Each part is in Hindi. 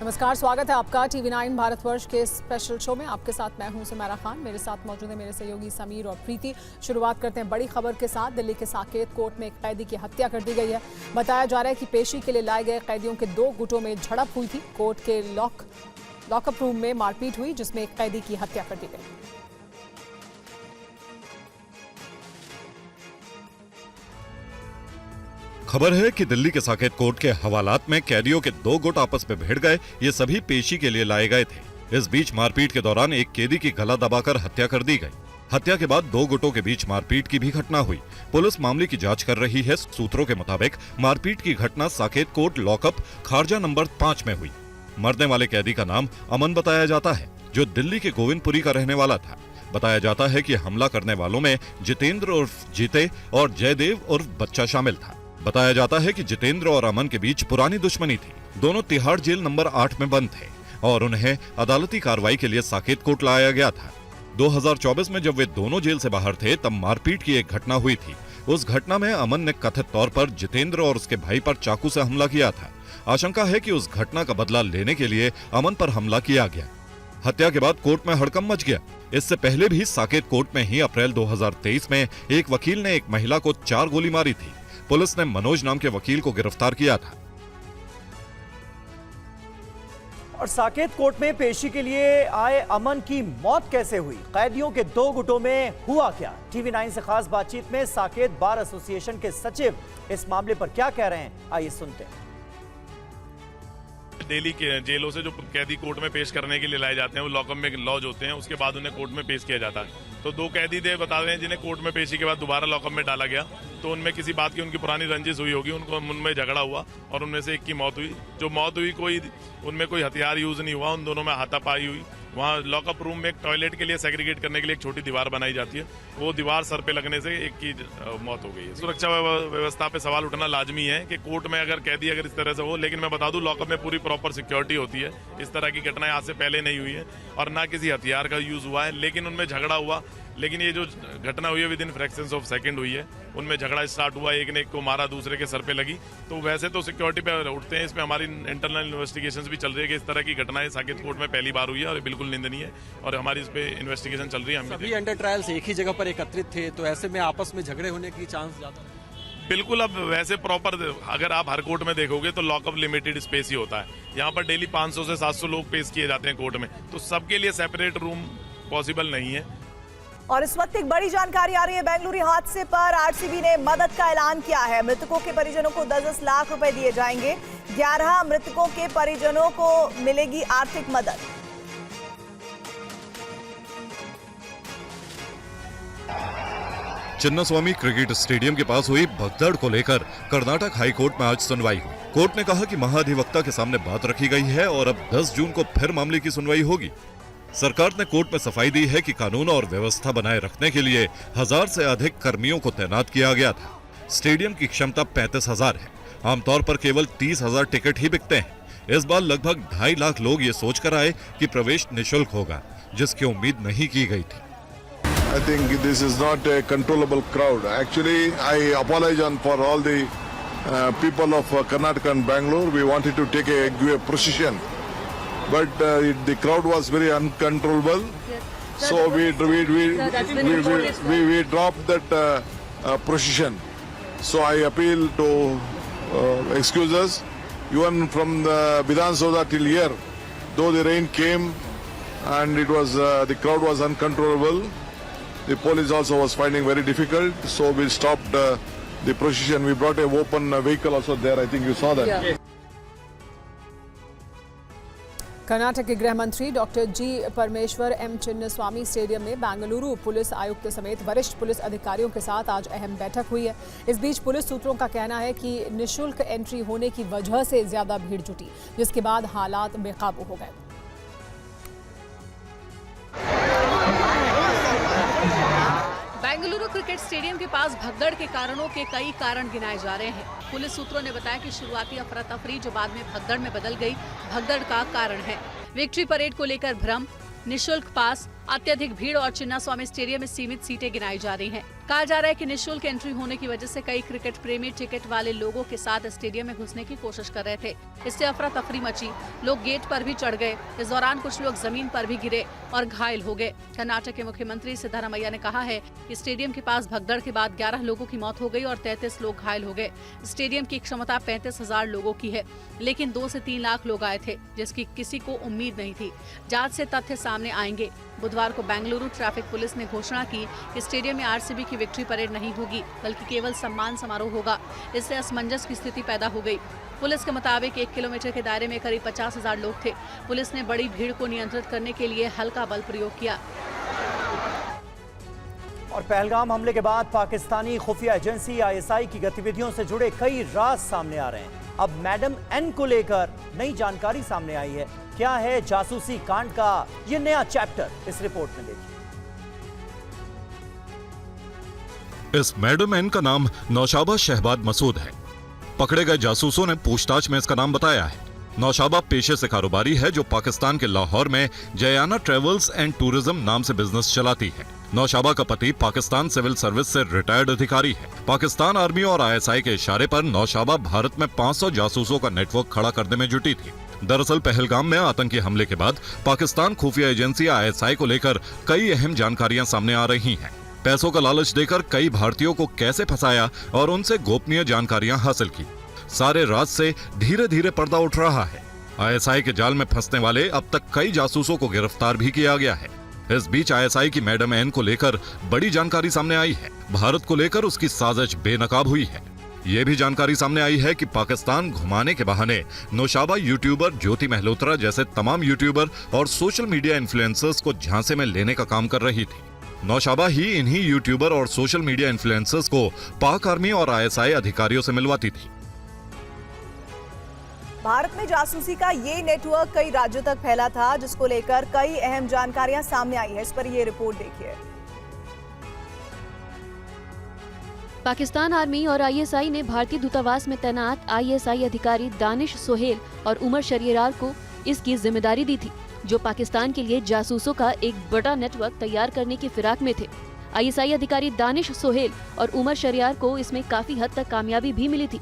नमस्कार, स्वागत है आपका टीवी 9 भारतवर्ष के स्पेशल शो में। आपके साथ मैं हूं सुमेरा खान, मेरे साथ मौजूद है मेरे सहयोगी समीर और प्रीति। शुरुआत करते हैं बड़ी खबर के साथ। दिल्ली के साकेत कोर्ट में एक कैदी की हत्या कर दी गई है। बताया जा रहा है कि पेशी के लिए लाए गए कैदियों के 2 गुटों में झड़प हुई थी। कोर्ट के लॉकअप रूम में मारपीट हुई, जिसमें एक कैदी की हत्या कर दी गई। खबर है कि दिल्ली के साकेत कोर्ट के हवालात में कैदियों के 2 गुट आपस में भिड़ गए। ये सभी पेशी के लिए लाए गए थे। इस बीच मारपीट के दौरान एक कैदी की गला दबाकर हत्या कर दी गई। हत्या के बाद 2 गुटों के बीच मारपीट की भी घटना हुई। पुलिस मामले की जांच कर रही है। सूत्रों के मुताबिक मारपीट की घटना साकेत कोर्ट लॉकअप खारजा नंबर 5 में हुई। मरने वाले कैदी का नाम अमन बताया जाता है, जो दिल्ली के गोविंदपुरी का रहने वाला था। बताया जाता है कि हमला करने वालों में जितेंद्र उर्फ जीते और जयदेव उर्फ बच्चा शामिल था। बताया जाता है कि जितेंद्र और अमन के बीच पुरानी दुश्मनी थी। दोनों तिहाड़ जेल नंबर 8 में बंद थे और उन्हें अदालती कार्रवाई के लिए साकेत कोर्ट लाया गया था। 2024 में जब वे दोनों जेल से बाहर थे, तब मारपीट की एक घटना हुई थी। उस घटना में अमन ने कथित तौर पर जितेंद्र और उसके भाई पर चाकू से हमला किया था। आशंका है कि उस घटना का बदला लेने के लिए अमन पर हमला किया गया। हत्या के बाद कोर्ट में हड़कंप मच गया। इससे पहले भी साकेत कोर्ट में ही अप्रैल 2023 में एक वकील ने एक महिला को 4 गोली मारी थी। पुलिस ने मनोज नाम के वकील को गिरफ्तार किया था। और साकेत कोर्ट में पेशी के लिए आए अमन की मौत कैसे हुई? कैदियों के 2 गुटों में हुआ क्या? टीवी 9 से खास बातचीत में साकेत बार एसोसिएशन के सचिव इस मामले पर क्या कह रहे हैं, आइए सुनते हैं। दिल्ली के जेलों से जो कैदी कोर्ट में पेश करने के लिए लाए जाते हैं, वो लॉकअप में लॉज होते हैं। उसके बाद उन्हें कोर्ट में पेश किया जाता है। तो 2 कैदी थे बता रहे हैं, जिन्हें कोर्ट में पेशी के बाद दोबारा लॉकअप में डाला गया। तो उनमें किसी बात की उनकी पुरानी रंजिश हुई होगी, उनमें झगड़ा हुआ और उनमें से एक की मौत हुई। जो मौत हुई उनमें कोई हथियार यूज नहीं हुआ, उन दोनों में हाथापाई हुई। वहाँ लॉकअप रूम में एक टॉयलेट के लिए सेग्रीगेट करने के लिए एक छोटी दीवार बनाई जाती है। वो दीवार सर पे लगने से एक की मौत हो गई है। सुरक्षा व्यवस्था पे सवाल उठना लाजमी है कि कोर्ट में अगर कैदी अगर इस तरह से हो, लेकिन मैं बता दूं लॉकअप में पूरी प्रॉपर सिक्योरिटी होती है। इस तरह की घटनाएं आज से पहले नहीं हुई है और ना किसी हथियार का यूज हुआ है। लेकिन उनमें झगड़ा हुआ। लेकिन ये जो घटना हुई है with in fractions of second हुई है। उनमें झगड़ा स्टार्ट हुआ, एक ने एक को मारा, दूसरे के सर पे लगी। तो वैसे तो सिक्योरिटी पे उठते हैं। इसमें हमारी इंटरनल इन्वेस्टिगेशंस भी चल रही है कि इस तरह की घटनाएं साकेत कोर्ट में पहली बार हुई है और बिल्कुल निंदनीय है और हमारी इस पे इन्वेस्टिगेशन चल रही है। सभी अंडर ट्रायल्स एक ही जगह पर एकत्रित थे, तो ऐसे में आपस में झगड़े होने की चांस ज्यादा? बिल्कुल। अब वैसे प्रॉपर अगर आप हर कोर्ट में देखोगे तो लॉकअप लिमिटेड स्पेस ही होता है। यहाँ पर डेली 500 से 700 लोग पेश किए जाते हैं कोर्ट में, तो सबके लिए सेपरेट रूम पॉसिबल नहीं है। और इस वक्त एक बड़ी जानकारी आ रही है। बेंगलुरु हादसे पर आरसीबी ने मदद का ऐलान किया है। मृतकों के परिजनों को 10-10 लाख रुपए दिए जाएंगे। 11 मृतकों के परिजनों को मिलेगी आर्थिक मदद। चिन्नास्वामी क्रिकेट स्टेडियम के पास हुई भगदड़ को लेकर कर्नाटक हाई कोर्ट में आज सुनवाई हुई। कोर्ट ने कहा कि महाधिवक्ता के सामने बात रखी गई है और अब 10 जून को फिर मामले की सुनवाई होगी। सरकार ने कोर्ट में सफाई दी है कि कानून और व्यवस्था बनाए रखने के लिए 1000 से अधिक कर्मियों को तैनात किया गया था। स्टेडियम की क्षमता 35,000 है। आमतौर पर केवल 30,000 टिकट ही बिकते हैं। इस बार लगभग 2.5 लाख लोग ये सोचकर आए कि प्रवेश निःशुल्क होगा, जिसकी उम्मीद नहीं की गई थी। I think this is not a controllable crowd. Actually, I apologize for all the people of Karnataka and Bangalore. We wanted to give a procession, but the crowd was very uncontrollable. So we dropped that procession. So I appeal to excuse us. Even from the Vidhan Soda till here, though the rain came and it was the crowd was uncontrollable. The police also was finding very difficult, so we stopped the procession. We brought a open vehicle also there. I think you saw that. Yeah. Karnataka के गृह मंत्री डॉक्टर जी परमेश्वर एम चिन्नास्वामी स्टेडियम में बेंगलुरु पुलिस आयुक्त समेत वरिष्ठ पुलिस अधिकारियों के साथ आज अहम बैठक हुई है। इस बीच पुलिस सूत्रों का कहना है कि निःशुल्क एंट्री होने की वजह से ज्यादा भीड़ जुटी, जिसके बाद हालात बेकाबू हो गए। बेंगलुरु क्रिकेट स्टेडियम के पास भगदड़ के कारणों के कई कारण गिनाए जा रहे हैं। पुलिस सूत्रों ने बताया कि शुरुआती अफरा तफरी जो बाद में भगदड़ में बदल गई, भगदड़ का कारण है। विक्ट्री परेड को लेकर भ्रम, निःशुल्क पास, अत्यधिक भीड़ और चिन्नास्वामी स्टेडियम में सीमित सीटें गिनाई जा रही हैं। कहा जा रहा है कि निःशुल्क एंट्री होने की वजह से कई क्रिकेट प्रेमी टिकट वाले लोगों के साथ स्टेडियम में घुसने की कोशिश कर रहे थे। इससे अफरा तफरी मची, लोग गेट पर भी चढ़ गए। इस दौरान कुछ लोग जमीन पर भी गिरे और घायल हो गए। कर्नाटक के मुख्यमंत्री सिद्धारमैया ने कहा है कि स्टेडियम के पास भगदड़ के बाद 11 लोगों की मौत हो गई और 33 लोग घायल हो गए। स्टेडियम की क्षमता 35,000 लोगों की है, लेकिन 2 से 3 लाख लोग आए थे, जिसकी किसी को उम्मीद नहीं थी। जांच से तथ्य सामने आएंगे। बुधवार को बेंगलुरु ट्रैफिक पुलिस ने घोषणा की कि स्टेडियम में आरसीबी की विक्ट्री परेड नहीं होगी, बल्कि केवल सम्मान समारोह होगा। इससे असमंजस की स्थिति पैदा हो गई। पुलिस के मुताबिक 1 किलोमीटर के दायरे में करीब 50,000 लोग थे। पुलिस ने बड़ी भीड़ को नियंत्रित करने के लिए हल्का बल प्रयोग किया। और पहलगाम हमले के बाद पाकिस्तानी खुफिया एजेंसी ISI की गतिविधियों से जुड़े कई राज सामने आ रहे हैं। अब मैडम एन को लेकर नई जानकारी सामने आई है। क्या है जासूसी कांड का ये नया चैप्टर, इस रिपोर्ट में देखिए। इस मैडम एन का नाम नौशाबा शहबाद मसूद है। पकड़े गए जासूसों ने पूछताछ में इसका नाम बताया है। नौशाबा पेशे से कारोबारी है जो पाकिस्तान के लाहौर में जयाना ट्रेवल्स एंड टूरिज्म नाम से बिजनेस चलाती है। नौशाबा का पति पाकिस्तान सिविल सर्विस से रिटायर्ड अधिकारी है। पाकिस्तान आर्मी और ISI के इशारे पर नौशाबा भारत में 500 जासूसों का नेटवर्क खड़ा करने में जुटी थी। दरअसल पहलगाम में आतंकी हमले के बाद पाकिस्तान खुफिया एजेंसी ISI को लेकर कई अहम जानकारियां सामने आ रही हैं। पैसों का लालच देकर कई भारतीयों को कैसे फंसाया और उनसे गोपनीय जानकारियां हासिल की, सारे राज से धीरे धीरे पर्दा उठ रहा है। ISI के जाल में फंसने वाले अब तक कई जासूसों को गिरफ्तार भी किया गया है। इस बीच ISI की मैडम एन को लेकर बड़ी जानकारी सामने आई है। भारत को लेकर उसकी साजिश बेनकाब हुई है। ये भी जानकारी सामने आई है कि पाकिस्तान घुमाने के बहाने नौशाबा यूट्यूबर ज्योति महलोत्रा जैसे तमाम यूट्यूबर और सोशल मीडिया इन्फ्लुएंसर्स को झांसे में लेने का काम कर रही थी। नौशाबा ही इन्हीं यूट्यूबर और सोशल मीडिया इन्फ्लुएंसर्स को पाक आर्मी और ISI अधिकारियों से मिलवाती थी। भारत में जासूसी का ये नेटवर्क कई राज्यों तक फैला था, जिसको लेकर कई अहम जानकारियां सामने आई है। इस पर ये रिपोर्ट देखिए। पाकिस्तान आर्मी और ISI ने भारतीय दूतावास में तैनात ISI अधिकारी दानिश सोहेल और उमर शरियार को इसकी जिम्मेदारी दी थी, जो पाकिस्तान के लिए जासूसों का एक बड़ा नेटवर्क तैयार करने की फिराक में थे। ISI अधिकारी दानिश सोहेल और उमर शरियार को इसमें काफी हद तक कामयाबी भी मिली थी।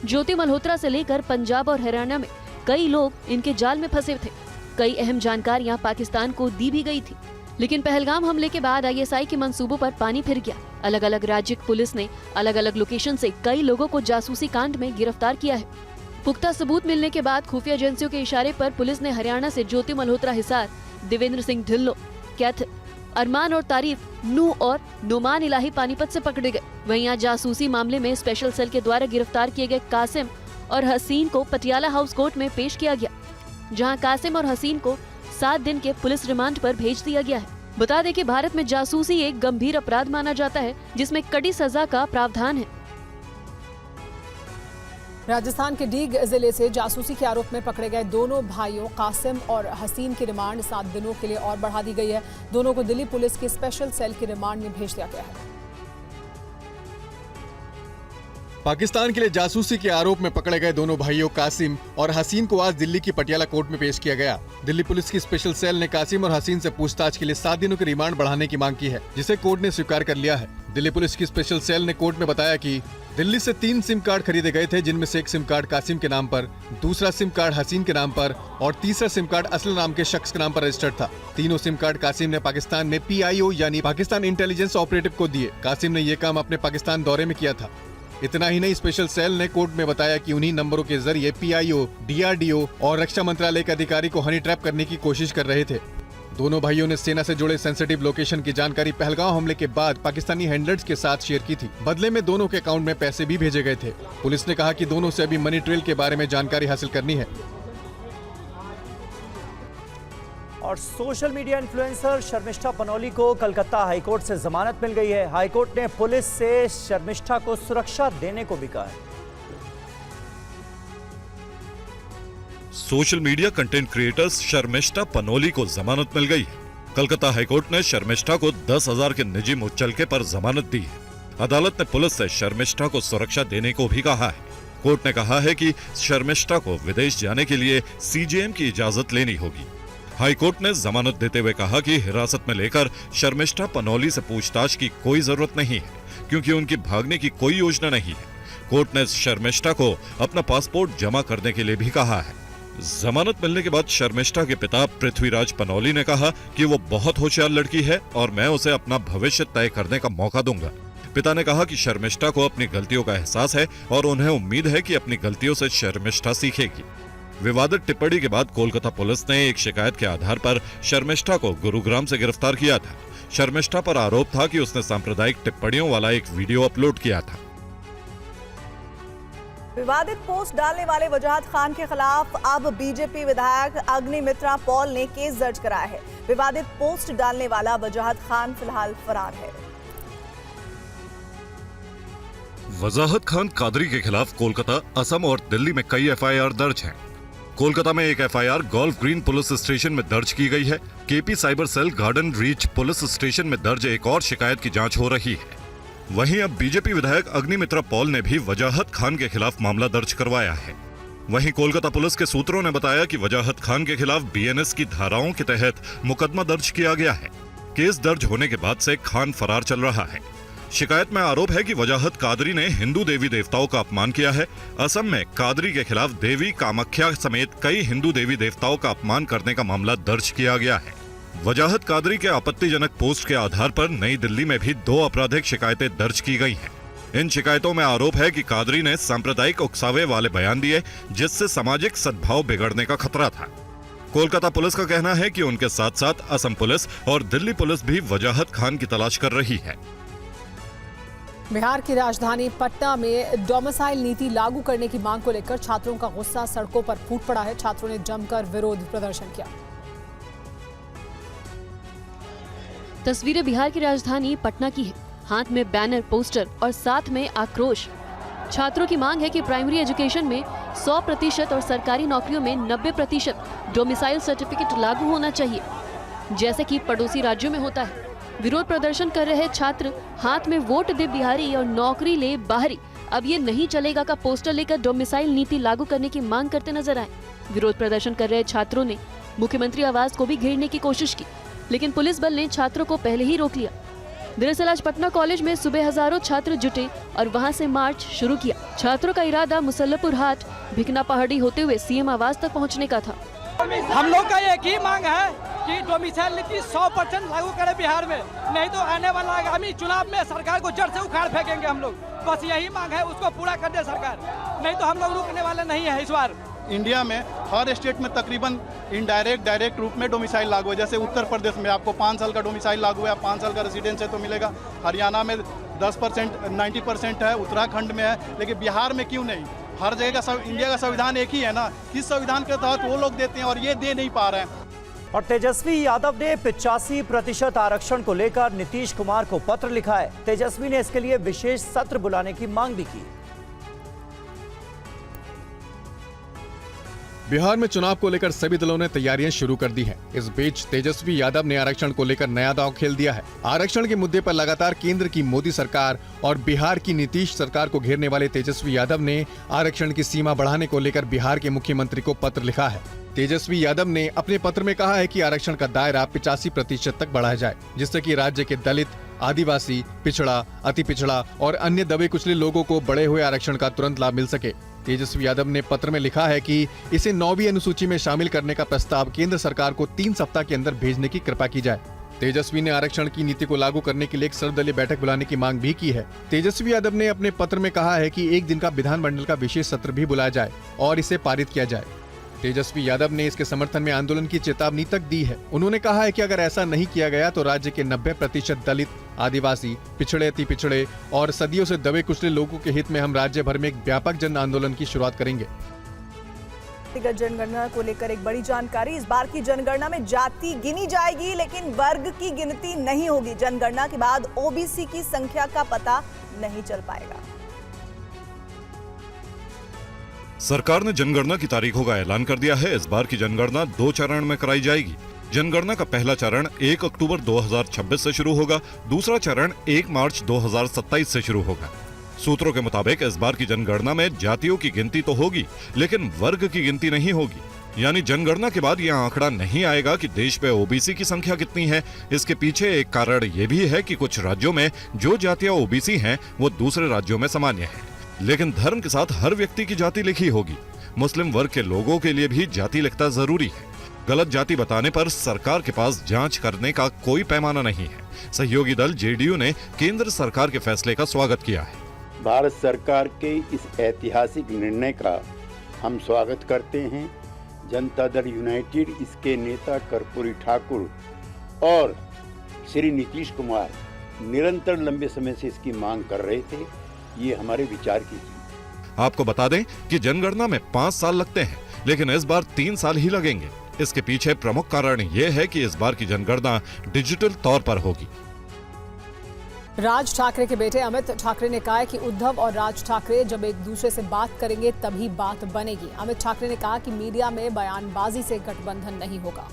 ज्योति मल्होत्रा से लेकर पंजाब और हरियाणा में कई लोग इनके जाल में फंसे थे। कई अहम जानकारियां पाकिस्तान को दी भी गई थी, लेकिन पहलगाम हमले के बाद ISI के मंसूबों पर पानी फिर गया। अलग अलग राज्य पुलिस ने अलग अलग लोकेशन से कई लोगों को जासूसी कांड में गिरफ्तार किया है। पुख्ता सबूत मिलने के बाद खुफिया एजेंसियों के इशारे पर पुलिस ने हरियाणा से ज्योति मल्होत्रा हिसार, देवेंद्र सिंह ढिल्लो, कैथ, अरमान और तारीफ, नू और नुमान इलाही पानीपत से पकड़े गए। वहीं आज जासूसी मामले में स्पेशल सेल के द्वारा गिरफ्तार किए गए कासिम और हसीन को पटियाला हाउस कोर्ट में पेश किया गया, जहां कासिम और हसीन को 7 दिन के पुलिस रिमांड पर भेज दिया गया है। बता दें कि भारत में जासूसी एक गंभीर अपराध माना जाता है, जिसमें कड़ी सजा का प्रावधान है। राजस्थान के डीग जिले से जासूसी के आरोप में पकड़े गए दोनों भाइयों कासिम और हसीन की रिमांड 7 दिनों के लिए और बढ़ा दी गई है। दोनों को दिल्ली पुलिस की स्पेशल सेल की रिमांड में भेज दिया गया है। पाकिस्तान के लिए जासूसी के आरोप में पकड़े गए दोनों भाइयों कासिम और हसीन को आज दिल्ली की पटियाला कोर्ट में पेश किया गया। दिल्ली पुलिस की स्पेशल सेल ने कासिम और हसीन से पूछताछ के लिए 7 दिनों की रिमांड बढ़ाने की मांग की है, जिसे कोर्ट ने स्वीकार कर लिया है। दिल्ली पुलिस की स्पेशल सेल ने कोर्ट में बताया कि दिल्ली से 3 सिम कार्ड खरीदे गए थे, जिनमें से एक सिम कार्ड कासिम के नाम पर, दूसरा सिम कार्ड हसीन के नाम पर और तीसरा सिम कार्ड असलम नाम के शख्स के नाम पर रजिस्टर्ड था। तीनों सिम कार्ड कासिम ने पाकिस्तान में PIO यानी पाकिस्तान इंटेलिजेंस ऑपरेटिव को दिए। कासिम ने ये काम अपने पाकिस्तान दौरे में किया था। इतना ही नहीं, स्पेशल सेल ने कोर्ट में बताया कि उन्हीं नंबरों के जरिए PIO, DRDO और रक्षा मंत्रालय के अधिकारी को हनी ट्रैप करने की कोशिश कर रहे थे। दोनों भाइयों ने सेना से जुड़े सेंसिटिव लोकेशन की जानकारी पहलगाम हमले के बाद पाकिस्तानी हैंडलर्स के साथ शेयर की थी। बदले में दोनों के अकाउंट में पैसे भी भेजे गए थे। पुलिस ने कहा कि दोनों से अभी मनी ट्रेल के बारे में जानकारी हासिल करनी है। और social media influencer Sharmistha Panoli को कलकत्ता हाईकोर्ट से जमानत मिल गई है। हाईकोर्ट ने पुलिस से शर्मिष्ठा को सुरक्षा देने को भी कहा है। Social media content creators Sharmistha Panoli को जमानत मिल गई है। कलकत्ता हाईकोर्ट ने शर्मिष्ठा को 10,000 के निजी मुचलके पर जमानत दी है। अदालत ने पुलिस से शर्मिष्ठा को सुरक्षा देने को भी कहा है। कोर्ट ने कहा है कि शर्मिष्ठा को विदेश जाने के लिए CJM की इजाजत लेनी होगी। हाईकोर्ट ने जमानत देते हुए कहा कि हिरासत में लेकर शर्मिष्ठा पनौली से पूछताछ की कोई जरूरत नहीं है, क्योंकि उनकी भागने की कोई योजना नहीं है। कोर्ट ने शर्मिष्ठा को अपना पासपोर्ट जमा करने के लिए भी कहा है। जमानत मिलने के बाद शर्मिष्ठा के पिता पृथ्वीराज पनौली ने कहा कि वो बहुत होशियार लड़की है और मैं उसे अपना भविष्य तय करने का मौका दूंगा। पिता ने कहा कि शर्मिष्ठा को अपनी गलतियों का एहसास है और उन्हें उम्मीद है कि अपनी गलतियों से शर्मिष्ठा सीखेगी। विवादित टिप्पणी के बाद कोलकाता पुलिस ने एक शिकायत के आधार पर शर्मिष्ठा को गुरुग्राम से गिरफ्तार किया था। शर्मिष्ठा पर आरोप था कि उसने सांप्रदायिक टिप्पणियों वाला एक वीडियो अपलोड किया था। विवादित पोस्ट डालने वाले वजाहत खान के खिलाफ अब बीजेपी विधायक अग्निमित्रा पॉल ने केस दर्ज कराया है। विवादित पोस्ट डालने वाला वजाहत खान फिलहाल फरार है। वजाहत खान कादरी के खिलाफ कोलकाता, असम और दिल्ली में कई एफआईआर दर्ज हैं। कोलकाता में एक FIR Golf Green police station में दर्ज की गई है। KP cyber cell Garden Reach police station में दर्ज एक और शिकायत की जांच हो रही है। वहीं अब बीजेपी विधायक अग्निमित्रा पॉल ने भी वजाहत खान के खिलाफ मामला दर्ज करवाया है। वहीं कोलकाता पुलिस के सूत्रों ने बताया कि वजाहत खान के खिलाफ बीएनएस की धाराओं के तहत मुकदमा दर्ज किया गया है। केस दर्ज होने के बाद से खान फरार चल रहा है। शिकायत में आरोप है कि वजाहत कादरी ने हिंदू देवी देवताओं का अपमान किया है। असम में कादरी के खिलाफ देवी कामाख्या समेत कई हिंदू देवी देवताओं का अपमान करने का मामला दर्ज किया गया है। वजाहत कादरी के आपत्तिजनक पोस्ट के आधार पर नई दिल्ली में भी 2 आपराधिक शिकायतें दर्ज की गई हैं। इन शिकायतों में आरोप है कि कादरी ने सांप्रदायिक उकसावे वाले बयान दिए, जिससे सामाजिक सद्भाव बिगड़ने का खतरा था। कोलकाता पुलिस का कहना है कि उनके साथ साथ असम पुलिस और दिल्ली पुलिस भी वजाहत खान की तलाश कर रही है। बिहार की राजधानी पटना में डोमिसाइल नीति लागू करने की मांग को लेकर छात्रों का गुस्सा सड़कों पर फूट पड़ा है। छात्रों ने जमकर विरोध प्रदर्शन किया। तस्वीरें बिहार की राजधानी पटना की है। हाथ में बैनर, पोस्टर और साथ में आक्रोश। छात्रों की मांग है कि प्राइमरी एजुकेशन में 100% और सरकारी नौकरियों में 90% डोमिसाइल सर्टिफिकेट लागू होना चाहिए, जैसे कि पड़ोसी राज्यों में होता है। विरोध प्रदर्शन कर रहे छात्र हाथ में वोट दे बिहारी और नौकरी ले बाहरी, अब ये नहीं चलेगा का पोस्टर लेकर डोमिसाइल नीति लागू करने की मांग करते नजर आए। विरोध प्रदर्शन कर रहे छात्रों ने मुख्यमंत्री आवास को भी घेरने की कोशिश की, लेकिन पुलिस बल ने छात्रों को पहले ही रोक लिया। दरअसल आज पटना कॉलेज में सुबह हजारों छात्र जुटे और वहां से मार्च शुरू किया। छात्रों का इरादा मुसल्लपुर हाट, भिकना पहाड़ी होते हुए सीएम आवास तक पहुंचने का था। हम लोग का एक ही मांग है कि डोमिसाइल नीति 100% लागू करे बिहार में, नहीं तो आने वाला आगामी चुनाव में सरकार को जड़ से उखाड़ फेंकेंगे हम लोग। बस यही मांग है, उसको पूरा कर दे सरकार, नहीं तो हम लोग रुकने वाले नहीं है। इस बार इंडिया में हर स्टेट में तकरीबन इनडायरेक्ट डायरेक्ट रूप में डोमिसाइल लागू है। जैसे उत्तर प्रदेश में आपको 5 साल का डोमिसाइल लागू है, 5 साल का रेजिडेंस है तो मिलेगा। हरियाणा में 10% 90% है, उत्तराखंड में है, लेकिन बिहार में क्यों नहीं? हर जगह का इंडिया का संविधान एक ही है ना, किस संविधान के तहत वो लोग देते हैं और ये दे नहीं पा रहे हैं। और तेजस्वी यादव ने 85% आरक्षण को लेकर नीतीश कुमार को पत्र लिखा है। तेजस्वी ने इसके लिए विशेष सत्र बुलाने की मांग भी की। बिहार में चुनाव को लेकर सभी दलों ने तैयारियां शुरू कर दी हैं। इस बीच तेजस्वी यादव ने आरक्षण को लेकर नया दांव खेल दिया है। आरक्षण के मुद्दे पर लगातार केंद्र की मोदी सरकार और बिहार की नीतीश सरकार को घेरने वाले तेजस्वी यादव ने आरक्षण की सीमा बढ़ाने को लेकर बिहार के मुख्यमंत्री को पत्र लिखा है। तेजस्वी यादव ने अपने पत्र में कहा है कि आरक्षण का दायरा 85% तक बढ़ाया जाए, जिससे कि राज्य के दलित, आदिवासी, पिछड़ा, अति पिछड़ा और अन्य दबे कुचले लोगों को बढ़े हुए आरक्षण का तुरंत लाभ मिल सके। तेजस्वी यादव ने पत्र में लिखा है कि इसे 9वीं अनुसूची में शामिल करने का प्रस्ताव केंद्र सरकार को 3 सप्ताह के अंदर भेजने की कृपा की जाए। तेजस्वी ने आरक्षण की नीति को लागू करने के लिए एक सर्वदलीय बैठक बुलाने की मांग भी की है। तेजस्वी यादव ने अपने पत्र में कहा है कि 1 दिन का विधानमंडल का विशेष सत्र भी बुलाया जाए और इसे पारित किया जाए। तेजस्वी यादव ने इसके समर्थन में आंदोलन की चेतावनी तक दी है। उन्होंने कहा है कि अगर ऐसा नहीं किया गया तो राज्य के 90% दलित, आदिवासी, पिछड़े, अति पिछड़े और सदियों से दबे कुचले लोगों के हित में हम राज्य भर में एक व्यापक जन आंदोलन की शुरुआत करेंगे। जनगणना को लेकर एक बड़ी जानकारी। इस बार की जनगणना में जाति गिनी जाएगी, लेकिन वर्ग की गिनती नहीं होगी। जनगणना के बाद ओबीसी की संख्या का पता नहीं चल पाएगा। सरकार ने जनगणना की तारीखों का ऐलान कर दिया है। इस बार की जनगणना 2 चरण में कराई जाएगी। जनगणना का पहला चरण 1 अक्टूबर 2026 से शुरू होगा। दूसरा चरण 1 मार्च 2027 से शुरू होगा। सूत्रों के मुताबिक इस बार की जनगणना में जातियों की गिनती तो होगी, लेकिन वर्ग की गिनती नहीं होगी। यानी जनगणना के बाद यह आंकड़ा नहीं आएगा कि देश में ओबीसी की संख्या कितनी है। इसके पीछे एक कारण ये भी है कि कुछ राज्यों में जो जातियां ओबीसी हैं वो दूसरे राज्यों में सामान्य है, लेकिन धर्म के साथ हर व्यक्ति की जाति लिखी होगी। मुस्लिम वर्ग के लोगों के लिए भी जाति लिखना जरूरी है। गलत जाति बताने पर सरकार के पास जांच करने का कोई पैमाना नहीं है। सहयोगी दल जेडीयू ने केंद्र सरकार के फैसले का स्वागत किया है। भारत सरकार के इस ऐतिहासिक निर्णय का हम स्वागत करते हैं। जनता दल यूनाइटेड, इसके नेता कर्पूरी ठाकुर और श्री नीतीश कुमार निरंतर लंबे समय से इसकी मांग कर रहे थे। ये हमारे विचार की चीज। आपको बता दें कि जनगणना में 5 साल लगते हैं, लेकिन इस बार 3 साल ही लगेंगे। इसके पीछे प्रमुख कारण ये है कि इस बार की जनगणना डिजिटल तौर पर होगी। राज ठाकरे के बेटे अमित ठाकरे ने कहा है कि उद्धव और राज ठाकरे जब एक दूसरे से बात करेंगे तभी बात बनेगी। अमित ठाकरे ने कहा कि मीडिया में बयानबाजी से गठबंधन नहीं होगा।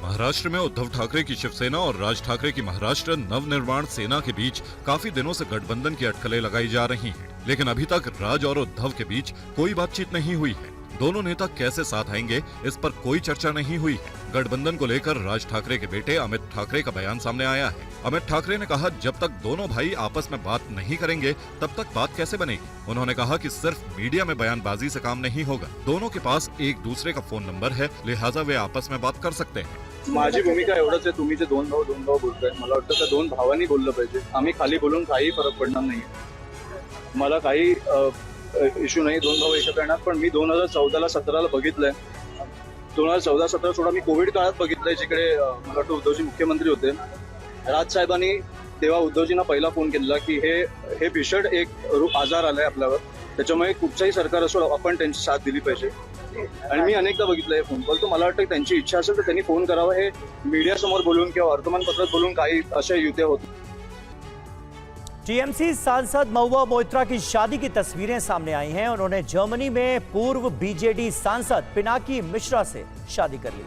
महाराष्ट्र में उद्धव ठाकरे की शिवसेना और राज ठाकरे की महाराष्ट्र नवनिर्माण सेना के बीच काफी दिनों से गठबंधन की अटकलें लगाई जा रही हैं, लेकिन अभी तक राज और उद्धव के बीच कोई बातचीत नहीं हुई है। दोनों नेता कैसे साथ आएंगे, इस पर कोई चर्चा नहीं हुई है। गठबंधन को लेकर राज ठाकरे के बेटे अमित ठाकरे का बयान सामने आया है। अमित ठाकरे ने कहा, जब तक दोनों भाई आपस में बात नहीं करेंगे तब तक बात कैसे बनेगी। उन्होंने कहा कि सिर्फ मीडिया में बयानबाजी से काम नहीं होगा। दोनों के पास एक दूसरे का फोन नंबर है, लिहाजा वे आपस में बात कर सकते हैं। माझी भूमिका एवढंच आहे, तुम्ही जे दोन भाऊ बोलताय, मला वाटतं त्या दोन भावांनी बोललं पाहिजे। आम्ही खाली बोलून काही फरक पडणार नाही। मला काही इश्यू नाही, दोन भाऊ एकत्र येणार, पण मी 2014ला 17ला बघितलंय। 2014-17 सोडा मी कोविड काळात बघितलंय, जिकडे मला वाटतं उद्धवजी मुख्यमंत्री होते। राज साहेबांनी तेव्हा उद्धवजींना पहिला फोन केला की हे भीषण एक आजार आलाय आपल्यावर, त्याच्यामुळे कुठचंही सरकार असो आपण त्यांची साथ दिली पाहिजे। आणि मी अनेकदा बघितलंय फोन कॉल, तो मला वाटतं त्यांची इच्छा असेल तर त्यांनी फोन करावा। हे मीडिया समोर बोलून किंवा वर्तमानपत्रात बोलून काही अशा युत्या होत। टीएमसी सांसद महुआ मोइत्रा की शादी की तस्वीरें सामने आई हैं। उन्होंने जर्मनी में पूर्व बीजेडी सांसद पिनाकी मिश्रा से शादी कर ली।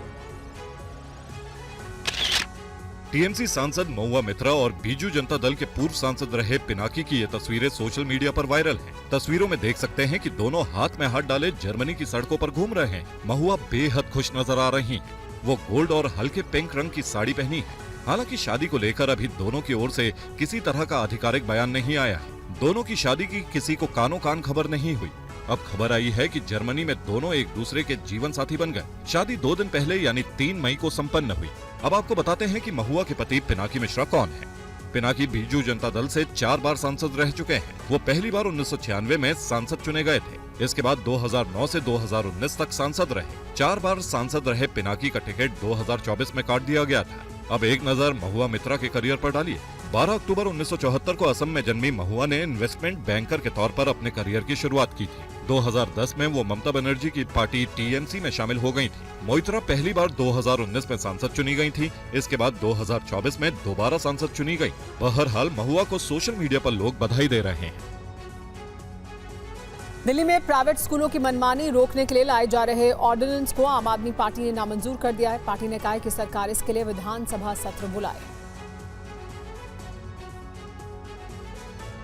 टीएमसी सांसद महुआ मित्रा और बीजू जनता दल के पूर्व सांसद रहे पिनाकी की ये तस्वीरें सोशल मीडिया पर वायरल हैं। तस्वीरों में देख सकते हैं कि दोनों हाथ में हाथ डाले जर्मनी की सड़कों पर घूम रहे हैं। महुआ बेहद खुश नजर आ रही हैं। वो गोल्ड और हल्के पिंक रंग की साड़ी पहनी है। हालांकि शादी को लेकर अभी दोनों की ओर से किसी तरह का आधिकारिक बयान नहीं आया है। दोनों की शादी की किसी को कानो कान खबर नहीं हुई। अब खबर आई है कि जर्मनी में दोनों एक दूसरे के जीवन साथी बन गए। शादी 2 दिन पहले यानी 3 मई को संपन्न हुई। अब आपको बताते हैं कि महुआ के पति पिनाकी मिश्रा कौन है। पिनाकी बीजू जनता दल से 4 बार सांसद रह चुके हैं। वो पहली बार 1996 में सांसद चुने गए थे। इसके बाद 2009 से 2019 तक सांसद रहे। 4 बार सांसद रहे पिनाकी का टिकट 2024 में काट दिया गया था। अब एक नजर महुआ मित्रा के करियर पर डालिए। 12 अक्टूबर 1974 को असम में जन्मी महुआ ने इन्वेस्टमेंट बैंकर के तौर पर अपने करियर की शुरुआत की थी। 2010 में वो ममता बनर्जी की पार्टी टीएमसी में शामिल हो गई थी। मोइत्रा पहली बार 2019 में सांसद चुनी गई थी। इसके बाद 2024 में दोबारा सांसद चुनी गई। बहरहाल महुआ को सोशल मीडिया पर लोग बधाई दे रहे हैं। दिल्ली में प्राइवेट स्कूलों की मनमानी रोकने के लिए लाए जा रहे ऑर्डिनेंस को आम आदमी पार्टी ने नामंजूर कर दिया है। पार्टी ने कहा है कि सरकार इसके लिए विधानसभा सत्र बुलाए।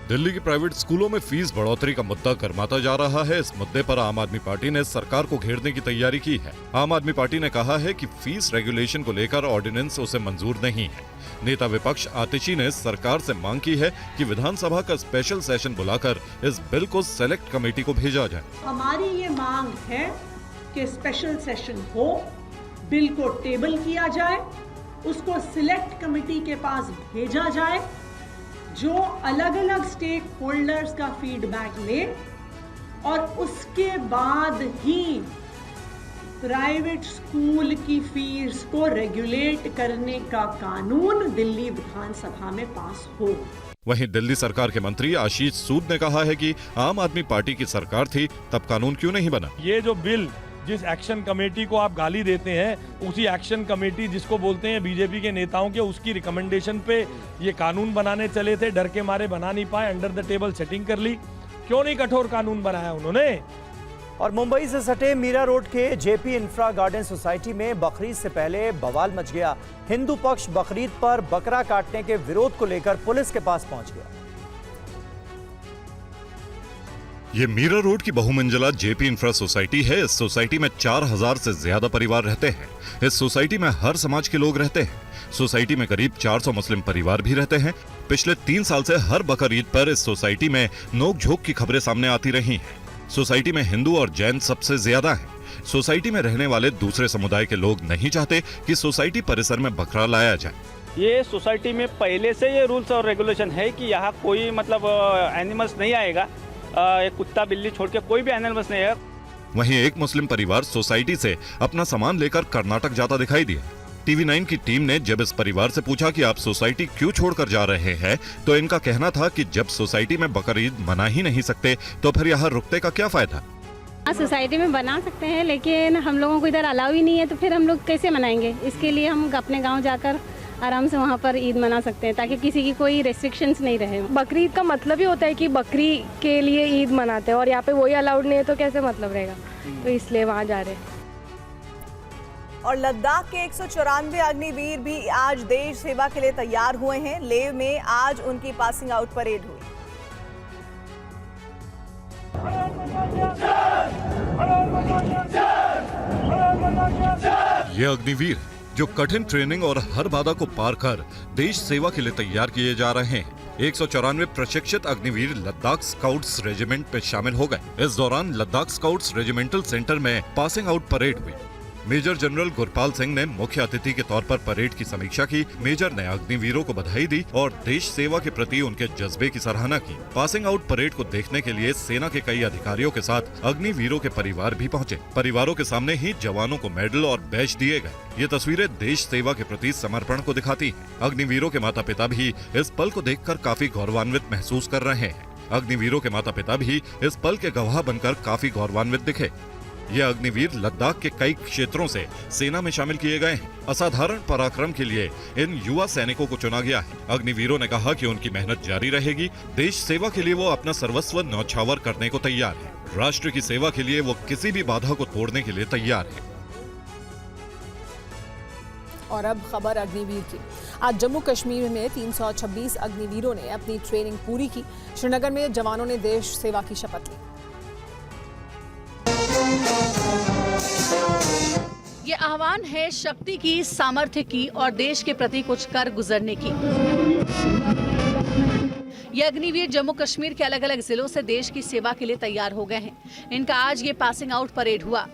दिल्ली के प्राइवेट स्कूलों में फीस बढ़ोतरी का मुद्दा गर्माता जा रहा है। इस मुद्दे पर आम आदमी पार्टी ने सरकार को घेरने की तैयारी की है। आम आदमी पार्टी ने कहा है कि फीस रेगुलेशन को लेकर ऑर्डिनेंस उसे मंजूर नहीं है। नेता विपक्ष आतिशी ने सरकार से मांग की है कि विधानसभा का स्पेशल सेशन बुलाकर इस बिल को सेलेक्ट कमेटी को भेजा जाए। हमारी ये मांग है कि स्पेशल सेशन हो, बिल को टेबल किया जाए, उसको सिलेक्ट कमेटी के पास भेजा जाए, जो अलग अलग स्टेक होल्डर्स का फीडबैक ले और उसके बाद ही प्राइवेट स्कूल की फीस को रेगुलेट करने का कानून दिल्ली विधानसभा में पास हो। वहीं दिल्ली सरकार के मंत्री आशीष सूद ने कहा है कि आम आदमी पार्टी की सरकार थी तब कानून क्यों नहीं बना। ये जो बिल, जिस एक्शन कमेटी को आप गाली देते हैं, उसी एक्शन कमेटी जिसको बोलते हैं बीजेपी के नेताओं के, उसकी रिकमेंडेशन पे ये कानून बनाने चले थे। डर के मारे बना नहीं पाए, अंडर द टेबल सेटिंग कर ली। क्यों नहीं कठोर कानून बनाया उन्होंने। और मुंबई से सटे मीरा रोड के जेपी इंफ्रा गार्डन सोसाइटी में बकरीद से पहले बवाल मच गया। हिंदू पक्ष बकरीद पर बकरा काटने के विरोध को लेकर पुलिस के पास पहुंच गया। ये मीरा रोड की बहुमंजिला जेपी इंफ्रा सोसाइटी है। इस सोसाइटी में 4000 से ज्यादा परिवार रहते हैं। इस सोसाइटी में हर समाज के लोग रहते हैं। सोसाइटी में करीब 400 मुस्लिम परिवार भी रहते हैं। पिछले 3 साल से हर बकर ईद पर इस सोसाइटी में नोक-झोंक की खबरें सामने आती रही हैं। सोसाइटी में हिंदू और जैन सबसे ज्यादा हैं। सोसाइटी में रहने वाले दूसरे समुदाय के लोग नहीं चाहते कि सोसाइटी परिसर में बकरा लाया जाए। ये सोसाइटी में पहले से ये रूल्स और रेगुलेशन है कि यहाँ कोई मतलब एनिमल्स नहीं आएगा। कुत्ता बिल्ली छोड़ के कोई भी एनिमल्स नहीं है। वहीं एक मुस्लिम परिवार सोसाइटी से अपना सामान लेकर कर्नाटक जाता दिखाई दिया। टीवी 9 की टीम ने जब इस परिवार से पूछा कि आप सोसाइटी क्यों छोड़कर जा रहे हैं, तो इनका कहना था कि जब सोसाइटी में बकर ईद मना ही नहीं सकते तो फिर यहाँ रुकने का क्या फायदा। सोसाइटी में बना सकते हैं लेकिन हम लोगों को इधर अलाउ ही नहीं है, तो फिर हम लोग कैसे मनाएंगे। इसके लिए हम अपने गाँव जाकर आराम से वहाँ पर ईद मना सकते हैं ताकि किसी की कोई रेस्ट्रिक्शंस नहीं रहे। बकरी ईद का मतलब ही होता है कि बकरी के लिए ईद मनाते हैं और यहाँ पे वही अलाउड नहीं है तो कैसे मतलब रहेगा, तो इसलिए वहाँ जा रहे हैं। और लद्दाख के 194 अग्निवीर भी आज देश सेवा के लिए तैयार हुए हैं। लेह में आज उनकी पासिंग आउट परेड हुई। ये अग्निवीर जो कठिन ट्रेनिंग और हर बाधा को पार कर देश सेवा के लिए तैयार किए जा रहे हैं। 194 प्रशिक्षित अग्निवीर लद्दाख स्काउट्स रेजिमेंट में शामिल हो गए। इस दौरान लद्दाख स्काउट्स रेजिमेंटल सेंटर में पासिंग आउट परेड हुई। मेजर जनरल गुरपाल सिंह ने मुख्य अतिथि के तौर पर परेड की समीक्षा की। मेजर ने अग्निवीरों को बधाई दी और देश सेवा के प्रति उनके जज्बे की सराहना की। पासिंग आउट परेड को देखने के लिए सेना के कई अधिकारियों के साथ अग्निवीरों के परिवार भी पहुंचे। परिवारों के सामने ही जवानों को मेडल और बैज दिए गए। ये तस्वीरें देश सेवा के प्रति समर्पण को दिखाती हैं। अग्निवीरों के माता पिता भी इस पल को देखकर काफी गौरवान्वित महसूस कर रहे हैं। अग्निवीरों के माता पिता भी इस पल के गवाह बनकर काफी गौरवान्वित दिखे। ये अग्निवीर लद्दाख के कई क्षेत्रों से सेना में शामिल किए गए हैं। असाधारण पराक्रम के लिए इन युवा सैनिकों को चुना गया है। अग्निवीरों ने कहा कि उनकी मेहनत जारी रहेगी। देश सेवा के लिए वो अपना सर्वस्व न्यौछावर करने को तैयार है। राष्ट्र की सेवा के लिए वो किसी भी बाधा को तोड़ने के लिए तैयार है। और अब खबर अग्निवीर की। आज जम्मू कश्मीर में 326 अग्निवीरों ने अपनी ट्रेनिंग पूरी की। श्रीनगर में जवानों ने देश सेवा की शपथ ली। ये आह्वान है शक्ति की, सामर्थ्य की और देश के प्रति कुछ कर गुजरने की। ये अग्निवीर जम्मू कश्मीर के अलग अलग जिलों से देश की सेवा के लिए तैयार हो गए हैं। इनका आज ये पासिंग आउट परेड हुआ।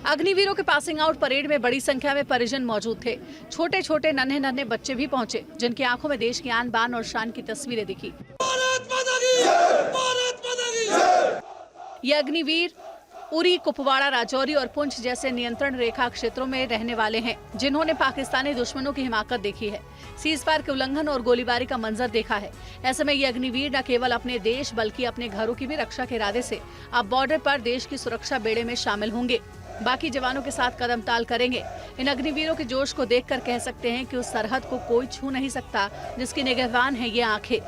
अग्निवीरों के पासिंग आउट परेड में बड़ी संख्या में परिजन मौजूद थे। छोटे छोटे नन्हे नन्हे बच्चे भी पहुंचे, जिनकी आंखों में देश की आन बान और शान की तस्वीरें दिखी। ये अग्निवीर उरी, कुपवाड़ा, राजौरी और पुंछ जैसे नियंत्रण रेखा क्षेत्रों में रहने वाले हैं, जिन्होंने पाकिस्तानी दुश्मनों की हिमाकत देखी है, सीज़फायर के उल्लंघन और गोलीबारी का मंजर देखा है। ऐसे में ये अग्निवीर न केवल अपने देश बल्कि अपने घरों की भी रक्षा के इरादे से अब बॉर्डर पर देश की सुरक्षा बेड़े में शामिल होंगे। बाकी जवानों के साथ कदम ताल करेंगे। इन अग्निवीरों के जोश को देखकर कह सकते हैं कि उस सरहद को कोई छू नहीं सकता जिसकी निगहबान है ये आंखें।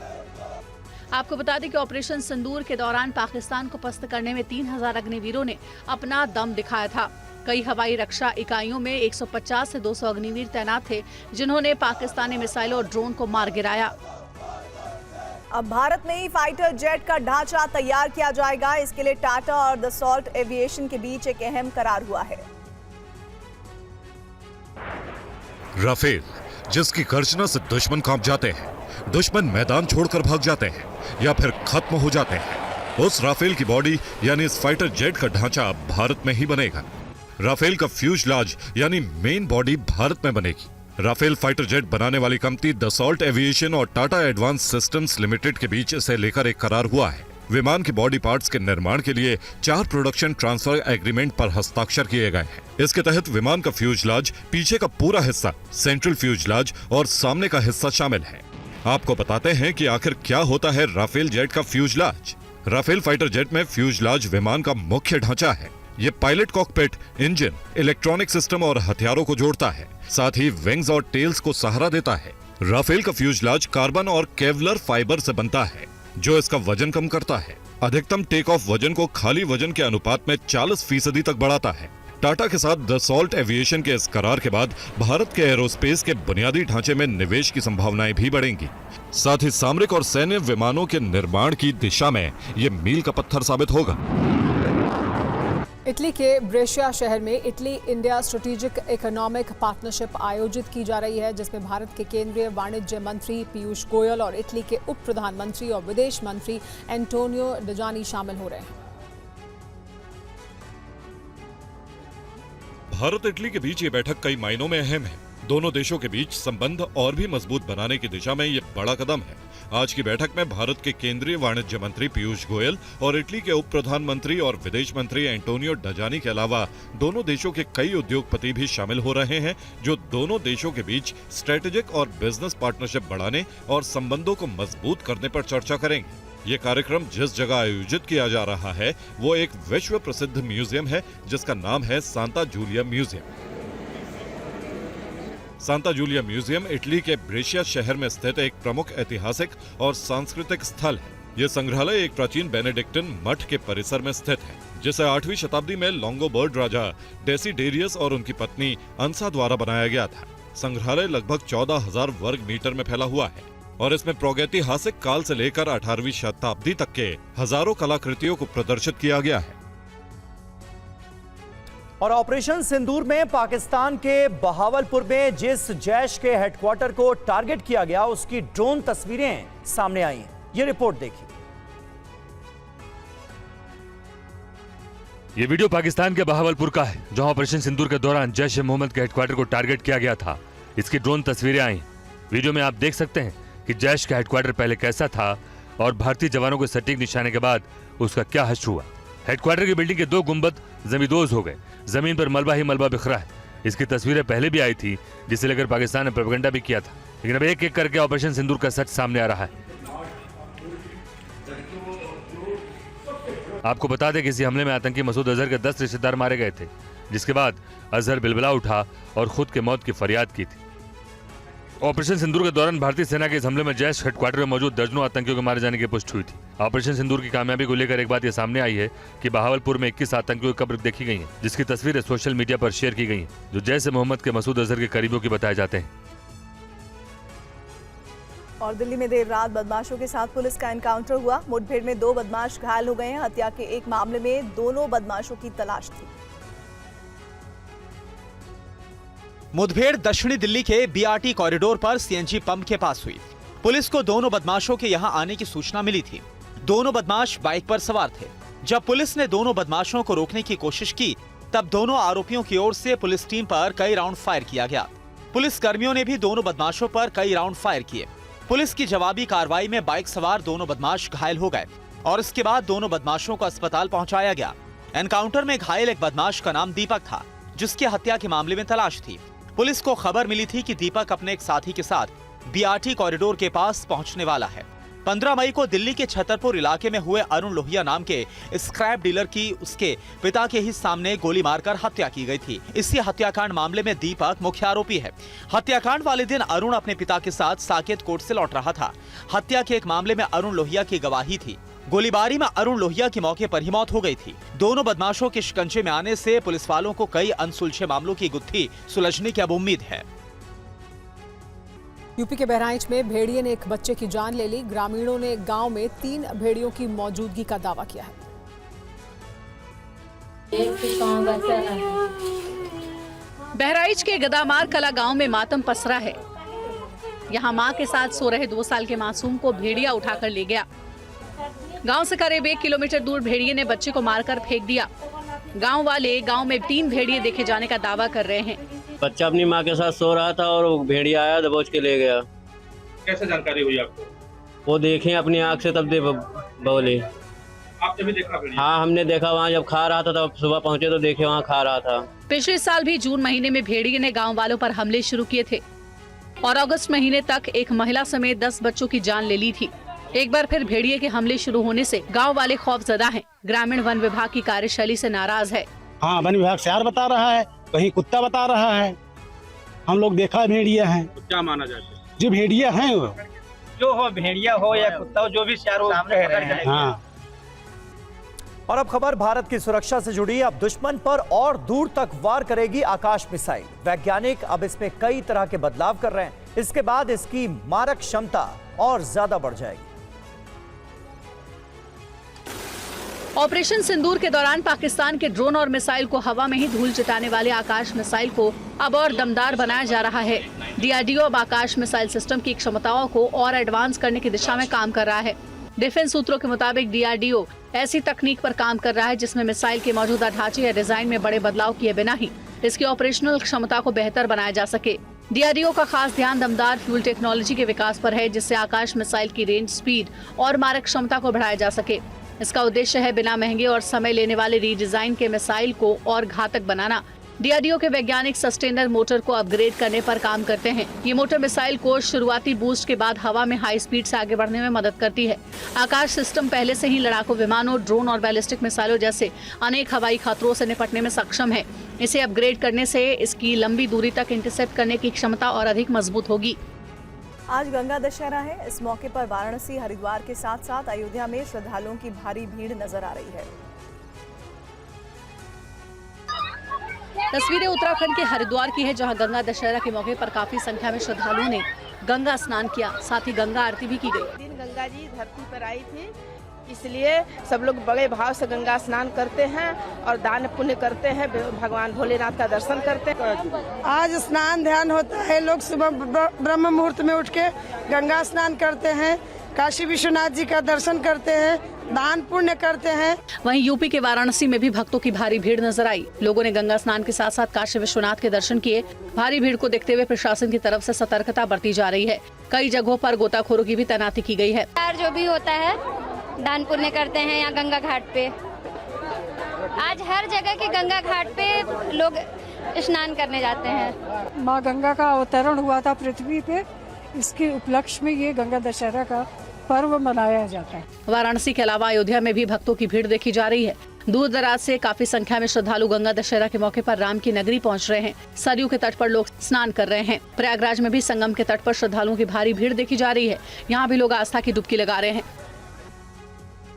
आपको बता दें कि ऑपरेशन सिंदूर के दौरान पाकिस्तान को पस्त करने में 3000 अग्निवीरों ने अपना दम दिखाया था। कई हवाई रक्षा इकाइयों में 150 से 200 अग्निवीर तैनात थे, जिन्होंने पाकिस्तानी मिसाइलों और ड्रोन को मार गिराया। अब भारत में ही फाइटर जेट का ढांचा तैयार किया जाएगा। इसके लिए टाटा और दसॉल्ट एविएशन के बीच एक अहम करार हुआ है। राफेल, जिसकी गर्जना से दुश्मन कांप जाते हैं, दुश्मन मैदान छोड़कर भाग जाते हैं या फिर खत्म हो जाते हैं, उस राफेल की बॉडी यानी इस फाइटर जेट का ढांचा भारत में ही बनेगा। राफेल का फ्यूजलाज यानी मेन बॉडी भारत में बनेगी। राफेल फाइटर जेट बनाने वाली कंपनी दसॉल्ट एविएशन और टाटा एडवांस सिस्टम्स लिमिटेड के बीच इसे लेकर एक करार हुआ है। विमान के बॉडी पार्ट्स के निर्माण के लिए 4 प्रोडक्शन ट्रांसफर एग्रीमेंट पर हस्ताक्षर किए गए हैं। इसके तहत विमान का फ्यूजलाज, पीछे का पूरा हिस्सा, सेंट्रल फ्यूजलाज और सामने का हिस्सा शामिल है। आपको बताते हैं कि आखिर क्या होता है राफेल जेट का फ्यूजलाज। राफेल फाइटर जेट में फ्यूजलाज विमान का मुख्य ढांचा है। ये pilot cockpit, engine, electronic system और हथियारों को जोड़ता है, साथ ही विंग्स और टेल्स को सहारा देता है। राफेल का फ्यूजलाज कार्बन और केवलर फाइबर से बनता है, जो इसका वजन कम करता है। अधिकतम टेक ऑफ वजन को खाली वजन के अनुपात में 40% तक बढ़ाता है। टाटा के साथ दसॉल्ट एविएशन के इस करार के बाद भारत के एरोस्पेस के बुनियादी ढांचे में निवेश की संभावनाएं भी बढ़ेंगी। साथ ही सामरिक और सैन्य विमानों के निर्माण की दिशा में ये मील का पत्थर साबित होगा। इटली के ब्रेशिया शहर में Italy India strategic economic partnership आयोजित की जा रही है, जिसमें भारत के केंद्रीय वाणिज्य मंत्री पीयूष गोयल और इटली के उप प्रधानमंत्री और विदेश मंत्री एंटोनियो डजानी शामिल हो रहे हैं। भारत इटली के बीच ये बैठक कई मायनों में अहम है। दोनों देशों के बीच संबंध और भी मजबूत बनाने की दिशा में ये बड़ा कदम है। आज की बैठक में भारत के केंद्रीय वाणिज्य मंत्री पीयूष गोयल और इटली के उप प्रधानमंत्री और विदेश मंत्री एंटोनियो डजानी के अलावा दोनों देशों के कई उद्योगपति भी शामिल हो रहे हैं, जो दोनों देशों के बीच स्ट्रेटेजिक और बिजनेस पार्टनरशिप बढ़ाने और संबंधों को मजबूत करने पर चर्चा करेंगे। ये कार्यक्रम जिस जगह आयोजित किया जा रहा है वो एक विश्व प्रसिद्ध म्यूजियम है, जिसका नाम है Santa Julia museum. Santa Julia museum Italy के ब्रेशिया शहर में स्थित एक प्रमुख ऐतिहासिक और सांस्कृतिक स्थल है। यह संग्रहालय एक प्राचीन बेनेडिक्टिन मठ के परिसर में स्थित है, जिसे 8वीं शताब्दी में लॉन्गोबर्ड राजा डेसिडेरियस और उनकी पत्नी अंसा द्वारा बनाया गया था। संग्रहालय लगभग 14,000 वर्ग मीटर में फैला हुआ है और इसमें प्रागैतिहासिक काल से लेकर 18वीं शताब्दी तक के हजारों कलाकृतियों को प्रदर्शित किया गया है। और ऑपरेशन सिंदूर में पाकिस्तान के बहावलपुर में जिस जैश के हेडक्वार्टर को टारगेट किया गया, उसकी ड्रोन तस्वीरें सामने आई। ये रिपोर्ट देखिए। ये वीडियो पाकिस्तान के बहावलपुर का है, जहां ऑपरेशन सिंदूर के दौरान जैश ए मोहम्मद के हेडक्वार्टर को टारगेट किया गया था। इसकी ड्रोन तस्वीरें आई। वीडियो में आप देख सकते हैं कि जैश का हेडक्वार्टर पहले कैसा था और भारतीय जवानों के सटीक निशाने के बाद उसका क्या हश्र हुआ। हेडक्वार्टर की बिल्डिंग के 2 गुंबद जमींदोज हो गए। जमीन पर मलबा ही मलबा बिखरा है। इसकी तस्वीरें पहले भी आई थी, जिसे लेकर पाकिस्तान ने प्रोपेगेंडा भी किया था, लेकिन अब एक एक करके ऑपरेशन सिंदूर का सच सामने आ रहा है। आपको बता दें कि इसी हमले में आतंकी मसूद अजहर के 10 रिश्तेदार मारे गए थे, जिसके बाद अजहर बिलबिला उठा और खुद के मौत की फरियाद की थी। ऑपरेशन सिंदूर के दौरान भारतीय सेना के इस हमले में जैश हेडक्वार्टर में मौजूद दर्जनों आतंकियों के मारे जाने की पुष्टि हुई थी। ऑपरेशन सिंदूर की कामयाबी को लेकर एक बात यह सामने आई है कि बहावलपुर में 21 आतंकियों की कब्र देखी गई है, जिसकी तस्वीरें सोशल मीडिया पर शेयर की गई हैं, जो जैश ए मोहम्मद के मसूद अजहर के करीबियों की बताए जाते हैं। और दिल्ली में देर रात बदमाशों के साथ पुलिस का एनकाउंटर हुआ। मुठभेड़ में 2 बदमाश घायल हो गए हैं। हत्या के एक मामले में दोनों बदमाशों की तलाश थी। मुठभेड़ दक्षिणी दिल्ली के बीआरटी कॉरिडोर पर सीएनजी पंप के पास हुई। पुलिस को दोनों बदमाशों के यहां आने की सूचना मिली थी। दोनों बदमाश बाइक पर सवार थे। जब पुलिस ने दोनों बदमाशों को रोकने की कोशिश की, तब दोनों आरोपियों की ओर से पुलिस टीम पर कई राउंड फायर किया गया। पुलिस कर्मियों ने भी दोनों बदमाशों पर कई राउंड फायर किए। पुलिस की जवाबी कार्रवाई में बाइक सवार दोनों बदमाश घायल हो गए और इसके बाद दोनों बदमाशों को अस्पताल पहुंचाया गया। एनकाउंटर में घायल एक बदमाश का नाम दीपक था, जिसकी हत्या के मामले में तलाश थी। पुलिस को खबर मिली थी कि दीपक अपने एक साथी के साथ बीआरटी कॉरिडोर के पास पहुंचने वाला है। 15 मई को दिल्ली के छतरपुर इलाके में हुए अरुण लोहिया नाम के स्क्रैप डीलर की उसके पिता के ही सामने गोली मारकर हत्या की गई थी। इसी हत्याकांड मामले में दीपक मुख्य आरोपी है। हत्याकांड वाले दिन अरुण अपने पिता के साथ साकेत कोर्ट से लौट रहा था। हत्या के एक मामले में अरुण लोहिया की गवाही थी। गोलीबारी में अरुण लोहिया की मौके पर ही मौत हो गई थी। दोनों बदमाशों के शिकंजे में आने से पुलिस वालों को कई अनसुलझे मामलों की गुत्थी सुलझने की अब उम्मीद है। यूपी के बहराइच में भेड़िए ने एक बच्चे की जान ले ली। ग्रामीणों ने गांव में 3 भेड़ियों की मौजूदगी का दावा किया है। बहराइच के गदामार कला गांव में मातम पसरा है। यहां मां के साथ सो रहे 2 साल के मासूम को भेड़िया उठाकर ले गया। गांव से करीब 1 किलोमीटर दूर भेड़िए ने बच्चे को मारकर फेंक दिया। गांव वाले गांव में 3 भेड़िए देखे जाने का दावा कर रहे हैं। बच्चा अपनी मां के साथ सो रहा था और भेड़िया आया, दबोच के ले गया। कैसे जानकारी हुई आपको? वो देखे अपनी आंख से, तब बोले। आपने भी देखा भेड़िया? हाँ, हमने देखा। वहाँ जब खा रहा था तब सुबह पहुँचे तो देखे वहाँ खा रहा था। पिछले साल भी जून महीने में भेड़िए ने गाँव वालों पर हमले शुरू किए थे और अगस्त महीने तक एक महिला समेत 10 बच्चों की जान ले ली थी। एक बार फिर भेड़िए के हमले शुरू होने से गांव वाले खौफजदा हैं। ग्रामीण वन विभाग की कार्यशैली से नाराज है। हाँ, वन विभाग शेर बता रहा है, कहीं कुत्ता बता रहा है। हम लोग देखा भेड़िया है। तो क्या माना जाता है? जो भेड़िया है, वो जो हो, भेड़िया हो या कुत्ता हो, जो भी शेर हो, हाँ। और अब खबर भारत की सुरक्षा से जुड़ी। अब दुश्मन पर और दूर तक वार करेगी आकाश मिसाइल। वैज्ञानिक अब इसमें कई तरह के बदलाव कर रहे हैं। इसके बाद इसकी मारक क्षमता और ज्यादा बढ़ जाएगी। ऑपरेशन सिंदूर के दौरान पाकिस्तान के ड्रोन और मिसाइल को हवा में ही धूल चटाने वाले आकाश मिसाइल को अब और दमदार बनाया जा रहा है। डीआरडीओ अब आकाश मिसाइल सिस्टम की क्षमताओं को और एडवांस करने की दिशा में काम कर रहा है। डिफेंस सूत्रों के मुताबिक डीआरडीओ ऐसी तकनीक पर काम कर रहा है जिसमें मिसाइल के मौजूदा ढांचे या डिजाइन में बड़े बदलाव किए बिना ही इसकी ऑपरेशनल क्षमता को बेहतर बनाया जा सके। डीआरडीओ का खास ध्यान दमदार फ्यूल टेक्नोलॉजी के विकास पर है, जिससे आकाश मिसाइल की रेंज, स्पीड और मारक क्षमता को बढ़ाया जा सके। इसका उद्देश्य है बिना महंगे और समय लेने वाले रीडिजाइन के मिसाइल को और घातक बनाना। डीआरडीओ के वैज्ञानिक सस्टेनर मोटर को अपग्रेड करने पर काम करते हैं। ये मोटर मिसाइल को शुरुआती बूस्ट के बाद हवा में हाई स्पीड से आगे बढ़ने में मदद करती है। आकाश सिस्टम पहले से ही लड़ाकू विमानों, ड्रोन और बैलिस्टिक मिसाइलों जैसे अनेक हवाई खतरों से निपटने में सक्षम है। इसे अपग्रेड करने से इसकी लंबी दूरी तक इंटरसेप्ट करने की क्षमता और अधिक मजबूत होगी। आज गंगा दशहरा है। इस मौके पर वाराणसी, हरिद्वार के साथ साथ अयोध्या में श्रद्धालुओं की भारी भीड़ नजर आ रही है। तस्वीरें उत्तराखंड के हरिद्वार की है, जहां गंगा दशहरा के मौके पर काफी संख्या में श्रद्धालुओं ने गंगा स्नान किया, साथ ही गंगा आरती भी की गई। दिन गंगा जी धरती पर आई थी, इसलिए सब लोग बड़े भाव से गंगा स्नान करते हैं और दान पुण्य करते हैं, भगवान भोलेनाथ का दर्शन करते हैं। आज स्नान ध्यान होता है। लोग सुबह ब्रह्म मुहूर्त में उठ के गंगा स्नान करते हैं, काशी विश्वनाथ जी का दर्शन करते हैं, दान पुण्य करते हैं। वहीं यूपी के वाराणसी में भी भक्तों की भारी भीड़ नजर आई। लोगों ने गंगा स्नान के साथ साथ काशी विश्वनाथ के दर्शन किए। भारी भीड़ को देखते हुए प्रशासन की तरफ से सतर्कता बरती जा रही है। कई जगहों पर गोताखोरों की भी तैनाती की गई है। जो भी होता है दान पुण्य करते हैं यहाँ गंगा घाट पे। आज हर जगह के गंगा घाट पे लोग स्नान करने जाते हैं। माँ गंगा का अवतरण हुआ था पृथ्वी पे, इसके उपलक्ष्य में ये गंगा दशहरा का पर्व मनाया जाता है। वाराणसी के अलावा अयोध्या में भी भक्तों की भीड़ देखी जा रही है। दूर दराज से काफी संख्या में श्रद्धालु गंगा दशहरा के मौके पर राम की नगरी पहुंच रहे हैं। सरयू के तट पर लोग स्नान कर रहे हैं। प्रयागराज में भी संगम के तट पर श्रद्धालुओं की भारी भीड़ देखी जा रही है। यहाँ भी लोग आस्था की डुबकी लगा रहे हैं।